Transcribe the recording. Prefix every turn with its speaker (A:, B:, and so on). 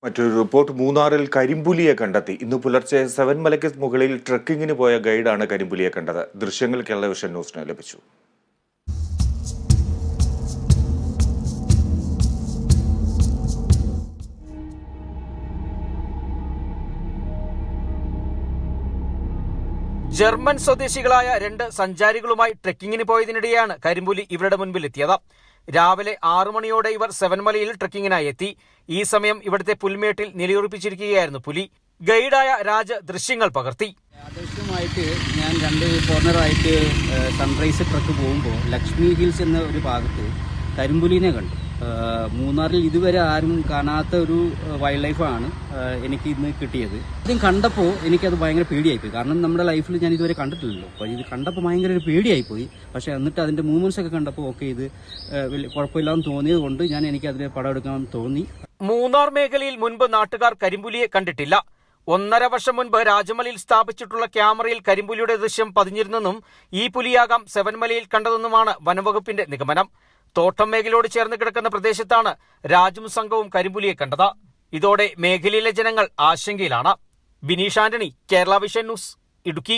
A: മറ്റൊരു റിപ്പോർട്ട് മൂന്നാറിൽ കരിമ്പുലിയെ കണ്ടെത്തി. ഇന്ന് പുലർച്ചെ സെവൻമലയ്ക്ക് മുകളിൽ ട്രക്കിങ്ങിന് പോയ ഗൈഡാണ് കരിമ്പുലിയെ കണ്ടത്. ദൃശ്യങ്ങൾ കേരള വിഷൻ ന്യൂസിന് ലഭിച്ചു.
B: ജർമ്മൻ സ്വദേശികളായ 2 സഞ്ചാരികളുമായി ട്രെക്കിങ്ങിന് പോയതിനിടെയാണ് കരിമ്പുലി ഇവരുടെ മുൻപിൽ എത്തിയത്. രാവിലെ 6 മണിയോടെ ഇവർ സെവൻമലയിൽ ട്രെക്കിങ്ങിനായി എത്തി. ഈ സമയം ഇവിടുത്തെ പുൽമേട്ടിൽ നിലയുറപ്പിച്ചിരിക്കുകയായിരുന്നു പുലി. ഗൈഡായ രാജ് ദൃശ്യങ്ങൾ പകർത്തി.
C: ആദർശമായിട്ട് ഞാൻ 2 കോർണറായിട്ട് സൺറൈസ് ട്രക്ക് പോകുമ്പോൾ ലക്ഷ്മി ഹിൽസ് എന്ന ഒരു ഭാഗത്ത് കരിമ്പുലിനെ കണ്ടു. മൂന്നാറിൽ ഇതുവരെ ആരും കാണാത്ത ഒരു വൈൽഡ് ലൈഫാണ് എനിക്ക് ഇന്ന് കിട്ടിയത്. ആദ്യം കണ്ടപ്പോൾ എനിക്കത് ഭയങ്കര പേടിയായിപ്പോയി. കാരണം നമ്മുടെ ലൈഫിൽ ഞാൻ ഇതുവരെ കണ്ടിട്ടില്ലല്ലോ. അപ്പോൾ ഇത് കണ്ടപ്പോൾ ഭയങ്കര ഒരു പേടിയായിപ്പോയി. പക്ഷേ എന്നിട്ട് അതിൻ്റെ മൂവ്മെൻറ്റ്സ് ഒക്കെ കണ്ടപ്പോൾ ഓക്കെ ഇത് കുഴപ്പമില്ലാന്ന് തോന്നിയത് കൊണ്ട് എനിക്ക് അതിൽ പടം എടുക്കാൻ തോന്നി.
B: മൂന്നാർ മേഖലയിൽ മുൻപ് നാട്ടുകാർ കരിമ്പുലിയെ കണ്ടിട്ടില്ല. 1.5 വർഷം മുൻപ് രാജമലയിൽ സ്ഥാപിച്ചിട്ടുള്ള ക്യാമറയിൽ കരിമ്പുലിയുടെ ദൃശ്യം പതിഞ്ഞിരുന്നെന്നും ഈ പുലിയാകാം സെവൻമലയിൽ കണ്ടതെന്നുമാണ് വനംവകുപ്പിന്റെ നിഗമനം. തോട്ടം മേഖലയോട് ചേർന്ന് കിടക്കുന്ന പ്രദേശത്താണ് രാജും സംഘവും കരിമ്പുലിയെ കണ്ടത്. ഇതോടെ മേഖലയിലെ ജനങ്ങൾ ആശങ്കയിലാണ്. Bineesh Antony, Kerala vision news, Idukki.